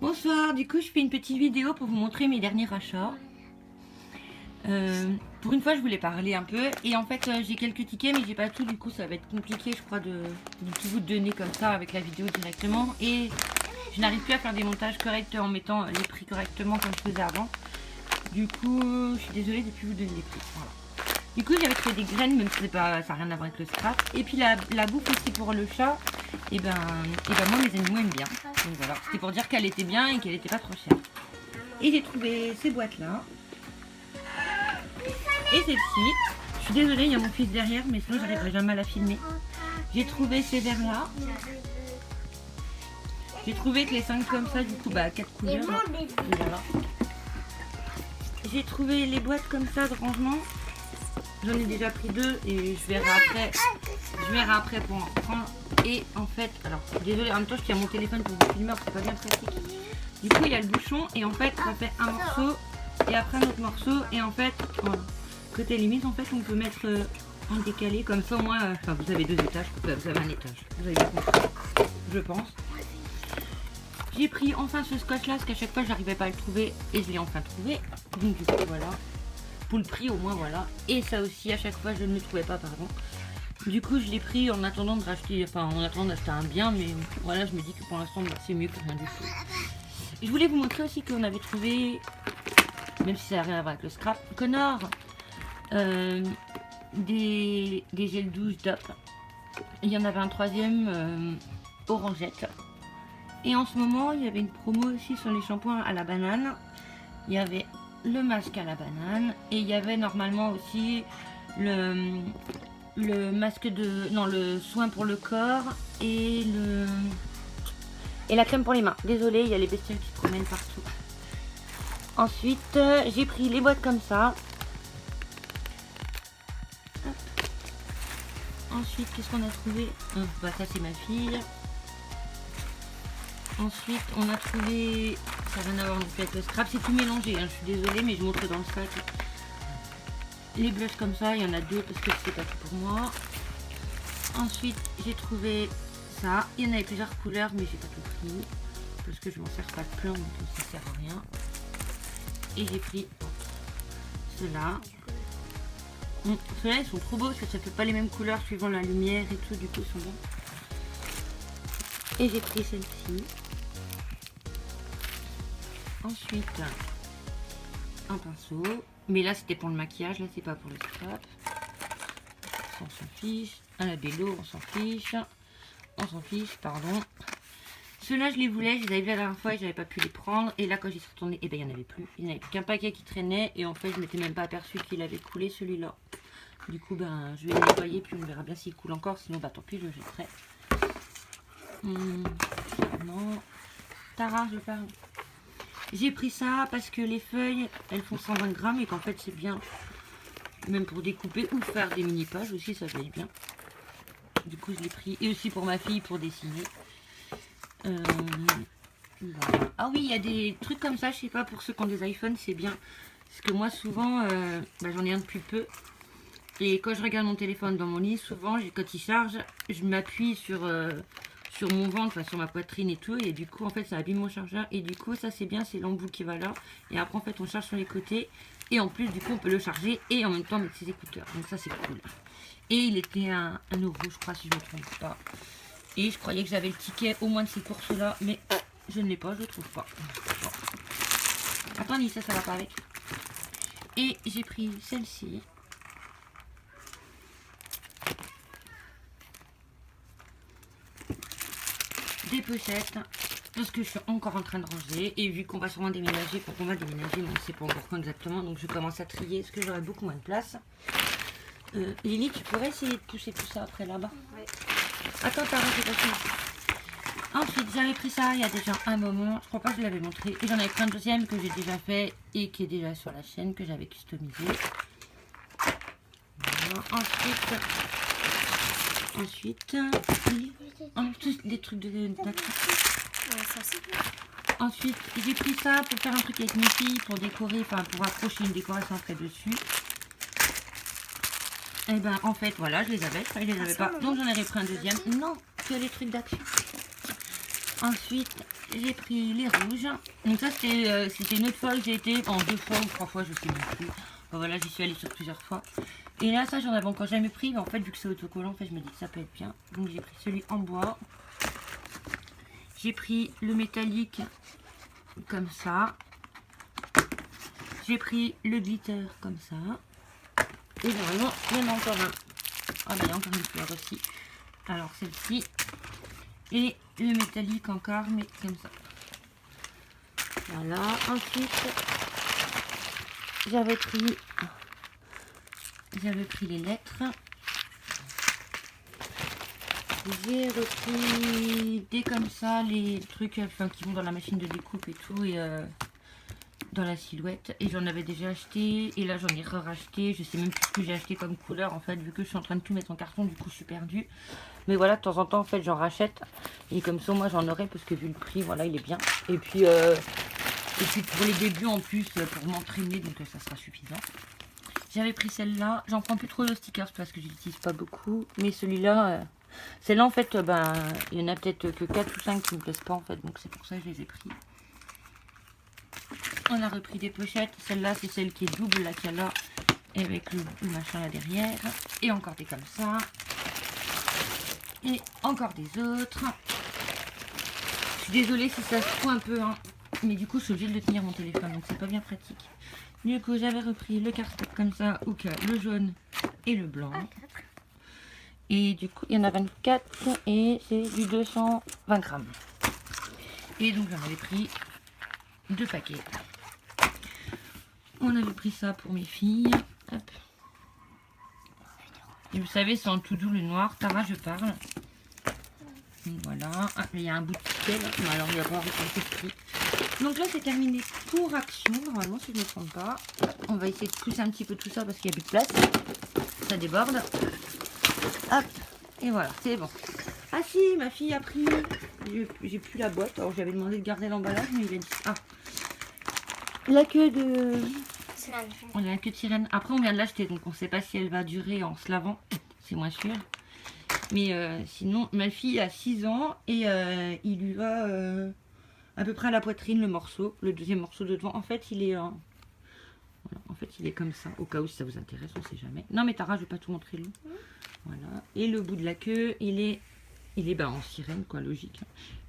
Bonsoir, du coup je fais une petite vidéo pour vous montrer mes derniers achats. Pour une fois je voulais parler un peu et en fait j'ai quelques tickets mais j'ai pas tout, du coup ça va être compliqué je crois de tout vous donner comme ça avec la vidéo directement et je n'arrive plus à faire des montages corrects en mettant les prix correctement comme je faisais avant. Du coup je suis désolée de ne plus vous donner les prix. Voilà. Du coup j'avais trouvé des graines même si ça n'a rien à voir avec le scrap. Et puis la bouffe aussi pour le chat, et ben moi mes animaux aiment bien. Donc voilà, c'était pour dire qu'elle était bien et qu'elle n'était pas trop chère. Et j'ai trouvé ces boîtes là. Et celle-ci. Je suis désolée, il y a mon fils derrière, mais sinon j'arriverai jamais à la filmer. J'ai trouvé ces verres là. J'ai trouvé que les 5 comme ça, du coup, 4 couleurs. Voilà. J'ai trouvé les boîtes comme ça de rangement. J'en ai déjà pris 2 et je verrai après pour en prendre. Et en fait, alors désolé, en même temps je tiens mon téléphone pour vous filmer, c'est pas bien pratique. Du coup il y a le bouchon et en fait ça fait un morceau et après un autre morceau et en fait voilà. Côté limite en fait on peut mettre un décalé comme ça au moins, enfin vous avez 2 étages, vous avez un étage, vous avez bien compris, je pense. J'ai pris enfin ce scotch là parce qu'à chaque fois j'arrivais pas à le trouver et je l'ai enfin trouvé. Donc du coup voilà. Pour le prix au moins voilà. Et ça aussi à chaque fois je ne le trouvais pas pardon. Du coup je l'ai pris en attendant de racheter, enfin en attendant d'acheter un bien, mais voilà je me dis que pour l'instant c'est mieux que rien du tout. Je voulais vous montrer aussi qu'on avait trouvé, même si ça n'a rien à voir avec le scrap, Connor, des gels douche DOP. Il y en avait un troisième orangette. Et en ce moment il y avait une promo aussi sur les shampoings à la banane. Il y avait le masque à la banane et il y avait normalement aussi le masque de... non, le soin pour le corps et la crème pour les mains. Désolée, il y a les bestioles qui se promènent partout. Ensuite, j'ai pris les boîtes comme ça. Hop. Ensuite, qu'est-ce qu'on a trouvé? Ça, c'est ma fille. Ensuite, on a trouvé... ça n'a rien à voir avec le scrap. C'est tout mélangé, hein. Je suis désolée, mais je montre dans le sac. Les blushs comme ça, il y en a 2 parce que c'est pas tout pour moi. Ensuite, j'ai trouvé ça. Il y en avait plusieurs couleurs, mais j'ai pas tout pris parce que je m'en sers pas plein, donc ça sert à rien. Et j'ai pris ceux-là. Ceux-là, ils sont trop beaux parce que ça fait pas les mêmes couleurs suivant la lumière et tout. Du coup, ils sont bons. Et j'ai pris celle-ci. Ensuite, un pinceau. Mais là, c'était pour le maquillage. Là, c'est pas pour le scrap. On s'en fiche. Un labello, on s'en fiche. On s'en fiche, pardon. Ceux-là, je les voulais, je les avais vus la dernière fois et j'avais pas pu les prendre. Et là, quand j'y suis retournée, et ben, il n'y en avait plus. Il n'y avait plus qu'un paquet qui traînait. Et en fait, je m'étais même pas aperçue qu'il avait coulé celui-là. Du coup, ben, je vais le nettoyer, puis on verra bien s'il coule encore. Sinon, bah, tant pis, je le jetterai. Non. Tara, je parle. J'ai pris ça parce que les feuilles, elles font 120 grammes et qu'en fait, c'est bien. Même pour découper ou faire des mini-pages aussi, ça fait bien. Du coup, je l'ai pris. Et aussi pour ma fille, pour dessiner. Voilà. Ah oui, il y a des trucs comme ça, je sais pas, pour ceux qui ont des iPhones, c'est bien. Parce que moi, souvent, j'en ai un depuis peu. Et quand je regarde mon téléphone dans mon lit, souvent, quand il charge, je m'appuie sur mon ventre, enfin, sur ma poitrine et tout. Et du coup, en fait, ça abîme mon chargeur. Et du coup, ça, c'est bien, c'est l'embout qui va là. Et après, en fait, on charge sur les côtés. Et en plus, du coup, on peut le charger et en même temps mettre ses écouteurs. Donc ça, c'est cool. Et il était à 1 €, je crois, si je ne me trompe pas. Et je croyais que j'avais le ticket au moins de ces courses-là, mais je ne l'ai pas, je ne trouve pas. Bon. Attends, ça va pas avec. Et j'ai pris celle-ci. Des pochettes, parce que je suis encore en train de ranger. Et vu qu'on va sûrement déménager, mais on ne sait pas encore quand exactement. Donc je commence à trier, parce que j'aurai beaucoup moins de place. Lily, tu pourrais essayer de pousser tout ça après là-bas? Oui. Attends, Tara, j'ai pas fini. Ensuite, j'avais pris ça il y a déjà un moment. Je crois pas que je l'avais montré. Et j'en avais pris un deuxième que j'ai déjà fait et qui est déjà sur la chaîne, que j'avais customisé. Voilà. Ensuite, tous les trucs de ensuite, j'ai pris ça pour faire un truc avec mes filles, pour décorer, enfin pour accrocher une décoration après dessus. Et ben en fait, voilà, je les avais pas. Donc j'en ai repris un deuxième. Non, que les trucs d'action. Ensuite, j'ai pris les rouges. Donc ça, c'était une autre fois que j'ai été, en 2 fois ou 3 fois, je sais même plus. Bon, voilà, j'y suis allée sur plusieurs fois. Et là, ça, j'en avais encore jamais pris. Mais en fait, vu que c'est autocollant, en fait, je me dis que ça peut être bien. Donc j'ai pris celui en bois. J'ai pris le métallique comme ça. J'ai pris le glitter comme ça. Et vraiment, il y en a encore un. Ah, bah, il y a encore une fleur aussi. Alors, celle-ci. Et le métallique encore, mais comme ça. Voilà. Ensuite, j'avais pris les lettres. J'ai repris des comme ça, les trucs enfin, qui vont dans la machine de découpe et tout. Et dans la silhouette. Et j'en avais déjà acheté. Et là, j'en ai racheté. Je sais même plus ce que j'ai acheté comme couleur, en fait, vu que je suis en train de tout mettre en carton. Du coup, je suis perdue. Mais voilà, de temps en temps, en fait, j'en rachète. Et comme ça, moi, j'en aurai parce que vu le prix, voilà, il est bien. Et puis pour les débuts, en plus, pour m'entraîner, donc ça sera suffisant. J'avais pris celle-là. J'en prends plus trop de stickers parce que je l'utilise pas beaucoup. Mais celui-là, celle-là, en fait, il y en a peut-être que 4 ou 5 qui me plaisent pas, en fait. Donc c'est pour ça que je les ai pris. On a repris des pochettes. Celle-là, c'est celle qui est double, là, qu'il y a là, avec le machin là derrière. Et encore des comme ça. Et encore des autres. Je suis désolée si ça se trouve un peu, hein. Mais du coup, je suis obligée de tenir mon téléphone, donc c'est pas bien pratique. Du coup, j'avais repris le cardstock comme ça, ou que le jaune et le blanc. Et du coup, il y en a 24 et c'est du 220 grammes. Et donc, j'en avais pris 2 paquets. On avait pris ça pour mes filles. Hop. Et vous savez, c'est en tout doux le noir. Tara, je parle. Donc voilà. Ah, il y a un bout de ticket là. Non, alors, il va y avoir un peu de. Donc là, c'est terminé pour Action. Normalement, si je ne me trompe pas. On va essayer de pousser un petit peu tout ça parce qu'il n'y a plus de place. Ça déborde. Hop. Et voilà, c'est bon. Ah si, ma fille a pris. J'ai plus la boîte. Alors, j'avais demandé de garder l'emballage, mais il a dit. Ah. La queue de... On a la queue de sirène. Après, on vient de l'acheter, donc on ne sait pas si elle va durer en se lavant. C'est moins sûr. Mais sinon, ma fille a 6 ans et il lui va à peu près à la poitrine le morceau. Le deuxième morceau de devant. En fait, il est... voilà, en fait, il est comme ça. Au cas où, si ça vous intéresse, on ne sait jamais. Non, mais Tara, je ne vais pas tout montrer lui. Voilà. Et le bout de la queue, il est en sirène, quoi, logique.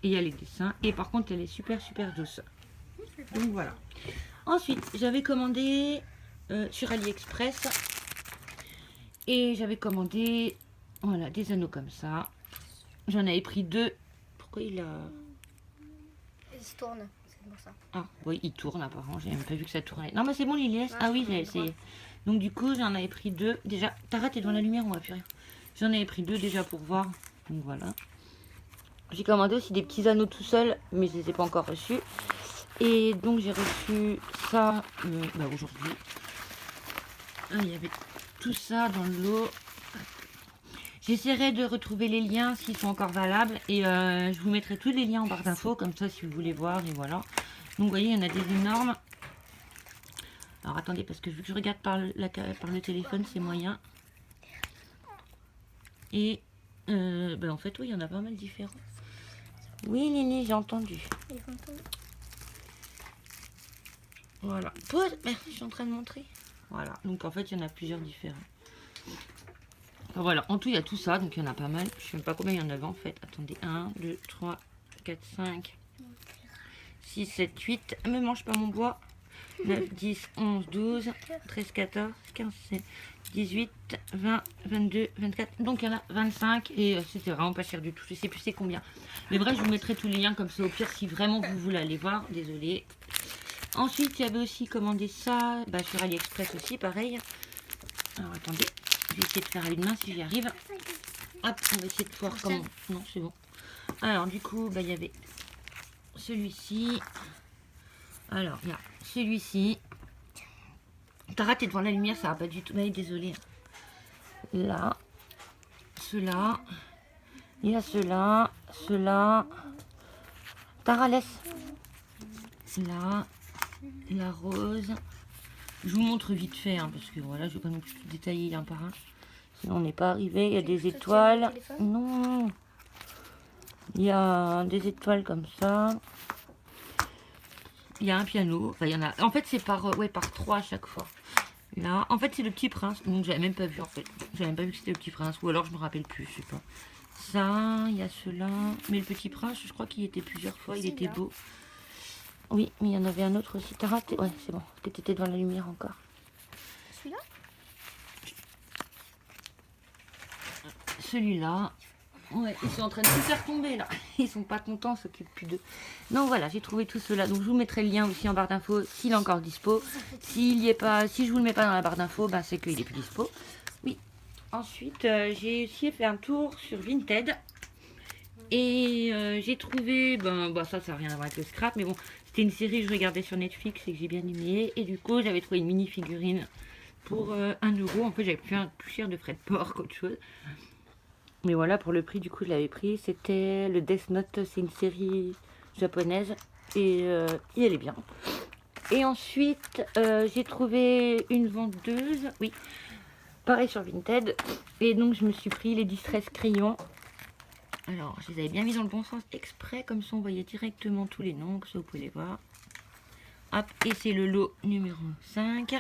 Et il y a les dessins. Et par contre, elle est super, super douce. Donc voilà. Ensuite, j'avais commandé sur AliExpress et j'avais commandé voilà, des anneaux comme ça. J'en avais pris 2. Pourquoi il a... Il se tourne, c'est pour ça. Ah oui, il tourne apparemment. J'ai même pas vu que ça tournait. Non, mais c'est bon, il laisse. Ah oui, j'ai essayé. Donc du coup, j'en avais pris 2. Déjà, Tara, t'es devant la lumière, on va plus rien. J'en avais pris 2 déjà pour voir. Donc voilà. J'ai commandé aussi des petits anneaux tout seuls, mais je les ai pas encore reçus. Et donc j'ai reçu ça aujourd'hui. Il y avait tout ça dans le lot. J'essaierai de retrouver les liens s'ils sont encore valables. Et je vous mettrai tous les liens en barre d'infos, comme ça si vous voulez voir. Et voilà. Donc vous voyez, il y en a des énormes. Alors attendez, parce que vu que je regarde par le téléphone, c'est moyen. Et en fait, oui, il y en a pas mal différents. Oui, Lily, j'ai entendu. Voilà. Pause. Merci, je suis en train de montrer. Voilà. Donc en fait, il y en a plusieurs différents. Enfin, voilà. En tout, il y a tout ça. Donc il y en a pas mal. Je ne sais même pas combien il y en avait en fait. Attendez. 1, 2, 3, 4, 5, 6, 7, 8. Ne mange pas mon bois. 9, 10, 11, 12, 13, 14, 15, 16, 18, 20, 22, 24. Donc il y en a 25 et c'était vraiment pas cher du tout. Je sais plus c'est combien. Mais bref, je vous mettrai tous les liens comme ça au pire si vraiment vous voulez aller voir. Désolée. Ensuite, il y avait aussi commandé ça sur AliExpress aussi, pareil. Alors attendez, je vais essayer de faire à une main si j'y arrive. Hop, on va essayer de voir comment. Non, c'est bon. Alors du coup, il y avait celui-ci. Alors, il y a celui-ci. Tara, t'es devant la lumière, ça va pas du tout. Mais désolée. Là. Ceux-là. Il y a ceux-là. Ceux-là. Tara, laisse. Là. La rose. Je vous montre vite fait, hein, parce que voilà, je vais pas non plus tout détailler un par un. Sinon, on n'est pas arrivé. Il y a des étoiles. Non. Il y a des étoiles comme ça. Il y a un piano. Enfin, il y en a. En fait, c'est par, ouais, par 3 à chaque fois. Là, en fait, c'est le Petit Prince. Donc, j'avais même pas vu, en fait. J'avais même pas vu que c'était le Petit Prince. Ou alors, je me rappelle plus, je sais pas. Ça, il y a cela. Mais le Petit Prince, je crois qu'il était plusieurs fois. Il était beau. Oui, mais il y en avait un autre aussi. T'as raté? Ouais, c'est bon. Parce que t'étais devant la lumière encore. Celui-là? Celui-là. Ouais, ils sont en train de tout faire tomber là. Ils sont pas contents, s'occupent plus d'eux. Donc voilà, j'ai trouvé tout cela. Donc je vous mettrai le lien aussi en barre d'infos s'il est encore dispo. S'il y est pas, si je vous le mets pas dans la barre d'infos, ben c'est qu'il est plus dispo. Oui. Ensuite, j'ai aussi fait un tour sur Vinted. Et j'ai trouvé, ça n'a rien à voir avec le scrap, mais bon, c'était une série que je regardais sur Netflix et que j'ai bien aimé. Et du coup, j'avais trouvé une mini figurine pour 1 euro. En fait, j'avais plus cher de frais de port qu'autre chose. Mais voilà, pour le prix, du coup, je l'avais pris. C'était le Death Note, c'est une série japonaise. Et elle est bien. Et ensuite, j'ai trouvé une vendeuse. Oui, pareil sur Vinted. Et donc, je me suis pris les Distress crayons. Alors, je les avais bien mis dans le bon sens exprès. Comme ça, on voyait directement tous les noms. Comme ça, vous pouvez les voir. Hop, et c'est le lot numéro 5.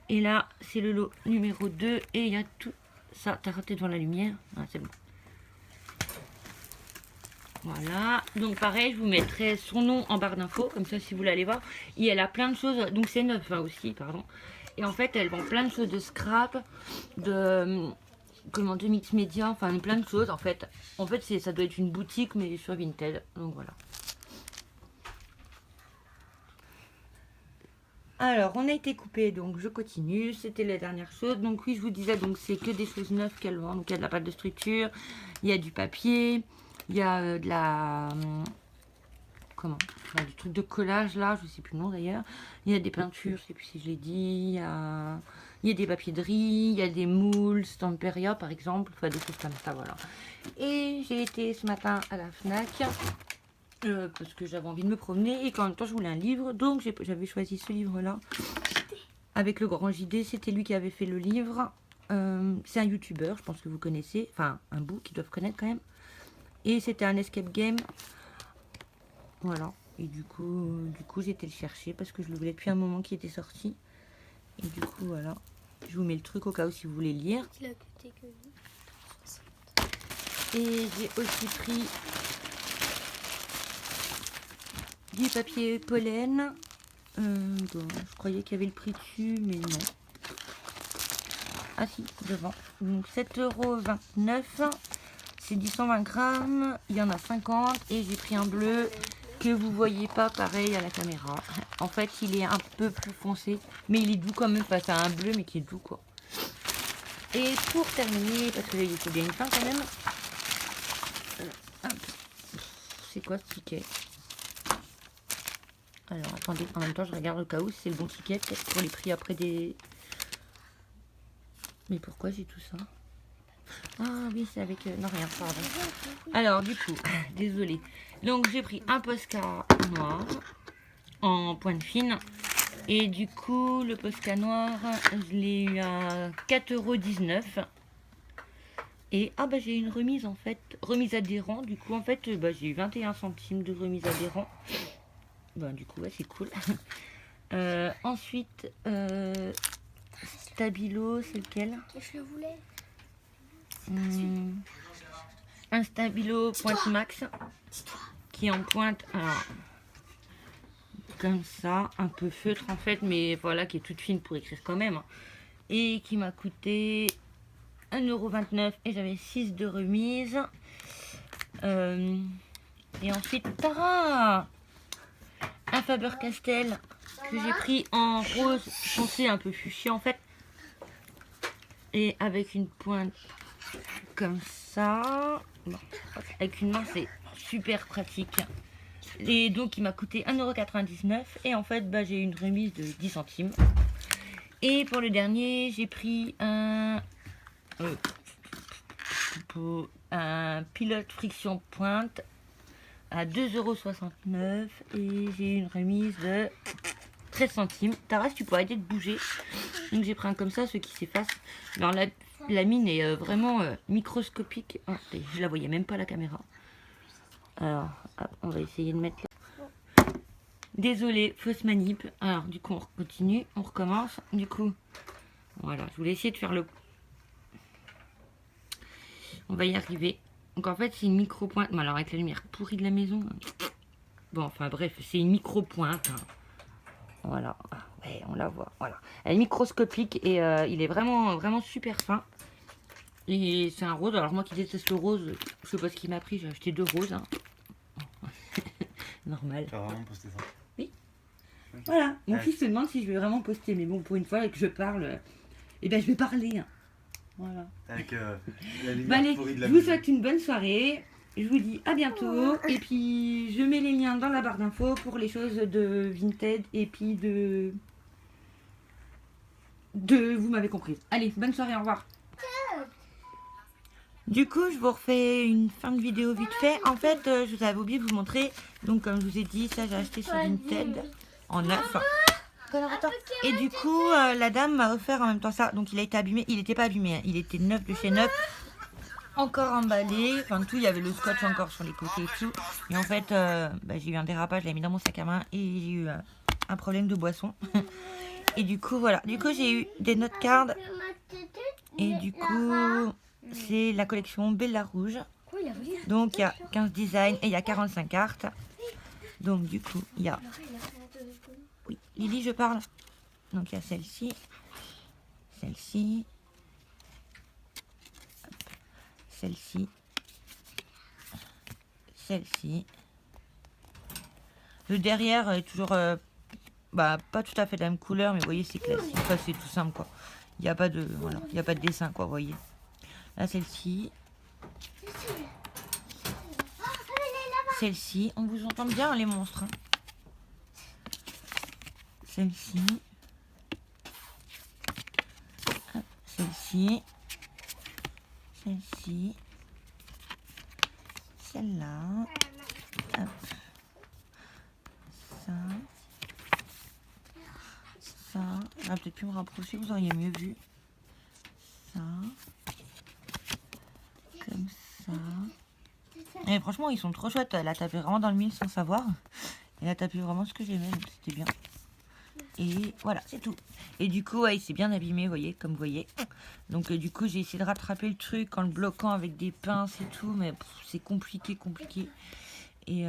Et là, c'est le lot numéro 2. Et il y a tout... Ça, t'as raté devant la lumière. Ah, c'est bon. Voilà. Donc pareil, je vous mettrai son nom en barre d'infos. Comme ça, si vous voulez aller voir. Et elle a plein de choses. Donc c'est neuf aussi, pardon. Et en fait, elle vend plein de choses de scrap. De mix média. Enfin, plein de choses en fait. En fait, ça doit être une boutique, mais sur Vinted. Donc voilà. Alors, on a été coupé, donc je continue. C'était la dernière chose. Donc oui, je vous disais, donc c'est que des choses neuves qu'elle vend. Donc il y a de la pâte de structure, il y a du papier, il y a de la... du truc de collage là, je sais plus le nom d'ailleurs. Il y a des peintures, je sais plus si je l'ai dit. Il y a des papiers de riz, il y a des moules, Stamperia par exemple. Enfin, des choses comme ça, voilà. Et j'ai été ce matin à la Fnac. Parce que j'avais envie de me promener et qu'en même temps je voulais un livre, donc j'avais choisi ce livre là avec le grand JD. C'était lui qui avait fait le livre. C'est un youtubeur, je pense que vous connaissez, enfin un bout qu'ils doivent connaître quand même, et c'était un escape game, voilà. Et du coup j'ai été le chercher parce que je le voulais depuis un moment qui était sorti, et du coup voilà, je vous mets le truc au cas où si vous voulez lire. Et j'ai aussi pris du papier pollen. Je croyais qu'il y avait le prix dessus, mais non. Ah si, devant. Donc 7,29 €. C'est du 120 grammes. Il y en a 50. Et j'ai pris un bleu que vous voyez pas pareil à la caméra. En fait, il est un peu plus foncé. Mais il est doux quand même. Enfin, c'est un bleu, mais qui est doux quoi. Et pour terminer, parce qu'il faut bien une fin quand même. C'est quoi ce ticket? Alors attendez, en même temps je regarde au cas où c'est le bon ticket, peut-être pour les prix après des... Mais pourquoi j'ai tout ça? Ah oui, c'est avec... Non, rien, pardon. Alors du coup, désolé. Donc j'ai pris un Posca noir en pointe fine. Et du coup, le Posca noir, je l'ai eu à 4,19 €. Et ah bah j'ai une remise en fait, remise adhérent. Du coup en fait, j'ai eu 21 centimes de remise adhérent. Du coup, ouais, c'est cool. Ensuite, Stabilo, c'est lequel? Je le voulais. Un Stabilo pointe max qui est en pointe, alors, comme ça, un peu feutre en fait, mais voilà, qui est toute fine pour écrire quand même. Et qui m'a coûté 1,29 € et j'avais 6 de remise. Et ensuite, Tara! Un Faber-Castell que j'ai pris en rose foncé, un peu fuchsia en fait, et avec une pointe comme ça. Bon, avec une main c'est super pratique. Et donc il m'a coûté 1,99 € et en fait j'ai eu une remise de 10 centimes. Et pour le dernier j'ai pris un pilote friction pointe à 2,69 € et j'ai eu une remise de 13 centimes. Taras, tu peux arrêter de bouger. Donc j'ai pris un comme ça, ceux qui s'effacent. Alors la mine est vraiment microscopique. Oh, je la voyais même pas à la caméra. Alors, hop, on va essayer de mettre... Désolée, fausse manip. Alors, du coup, on continue, on recommence. Du coup, voilà, je voulais essayer de faire le... On va y arriver. Donc, en fait, c'est une micro-pointe. Bon, alors, avec la lumière pourrie de la maison... Bon, enfin, bref, c'est une micro-pointe. Hein. Voilà, ouais, on la voit, voilà. Elle est microscopique et il est vraiment, vraiment super fin. Et c'est un rose, alors moi qui déteste le rose, je sais pas ce qu'il m'a pris, j'ai acheté 2 roses. Hein. Normal. Tu vas vraiment poster ça? Oui. Okay. Voilà, mon fils se demande si je vais vraiment poster, mais bon, pour une fois que je parle, eh ben je vais parler. Hein. Voilà. Avec la lumière bah, allez, pourrie de la je vous souhaite une bonne soirée. Je vous dis à bientôt. Et puis, je mets les liens dans la barre d'infos pour les choses de Vinted. Et puis de... Vous m'avez compris. Allez, bonne soirée, au revoir. Du coup, je vous refais une fin de vidéo vite fait. En fait, je vous avais oublié de vous montrer. Donc, comme je vous ai dit, ça, j'ai acheté sur Vinted en neuf. Et du coup, la dame m'a offert en même temps ça. Donc, il a été abîmé. Il n'était pas abîmé. Hein. Il était neuf de chez neuf. Encore emballé, enfin tout, il y avait le scotch encore sur les côtés et tout. Et en fait, j'ai eu un dérapage, je l'ai mis dans mon sac à main et j'ai eu un problème de boisson. Et du coup, voilà. Du coup, j'ai eu des note cards. Et du coup, c'est la collection Bella Rouge. Donc, il y a 15 designs et il y a 45 cartes. Donc, du coup, il y a... Oui, Lily, je parle. Donc, il y a celle-ci. Celle-ci. Celle-ci, celle-ci. Le derrière est toujours pas tout à fait de la même couleur, mais vous voyez, c'est classique. Enfin, c'est tout simple, quoi. Il n'y a pas de voilà, il y a pas de dessin, quoi, vous voyez. Là, celle-ci. Celle-ci. On vous entend bien, les monstres. Hein. Celle-ci. Celle-ci. Celle-ci, celle-là, ça, on va peut-être plus me rapprocher, vous auriez mieux vu, ça, comme ça, et franchement ils sont trop chouettes, elle a tapé vraiment dans le mille sans savoir, elle a tapé vraiment ce que j'aimais, donc c'était bien. Et voilà, c'est tout. Et du coup, ouais, il s'est bien abîmé, vous voyez, comme vous voyez. Donc, du coup, j'ai essayé de rattraper le truc en le bloquant avec des pinces et tout. Mais c'est compliqué. Et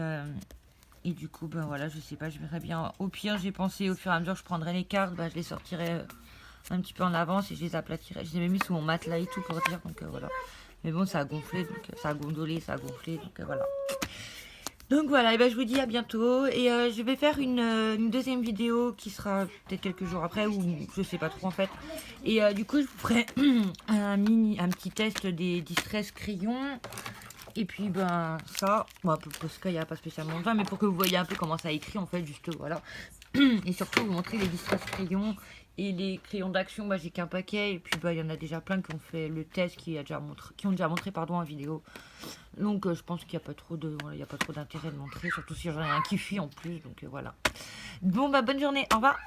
du coup, ben voilà, je sais pas, je verrai bien. Au pire, j'ai pensé, au fur et à mesure, je prendrai les cartes. Ben, je les sortirai un petit peu en avance et je les aplatirai. Je les ai mis sous mon matelas et tout pour dire. Donc, voilà. Mais bon, ça a gonflé, donc ça a gondolé, ça a gonflé. Donc, voilà. Donc voilà, et ben je vous dis à bientôt et je vais faire une deuxième vidéo qui sera peut-être quelques jours après ou je sais pas trop en fait. Et du coup je vous ferai un petit test des distress crayons et puis ben ça, bon, parce qu'il n'y a pas spécialement besoin mais pour que vous voyez un peu comment ça écrit en fait juste voilà. Et surtout vous montrer les distress crayons et les crayons d'action, bah, j'ai qu'un paquet et puis bah, il y en a déjà plein qui ont fait le test, qui ont déjà montré en vidéo. Donc je pense qu'il n'y a pas trop d'intérêt de montrer, surtout si j'en ai un qui fuit en plus, donc voilà. Bon bah bonne journée, au revoir.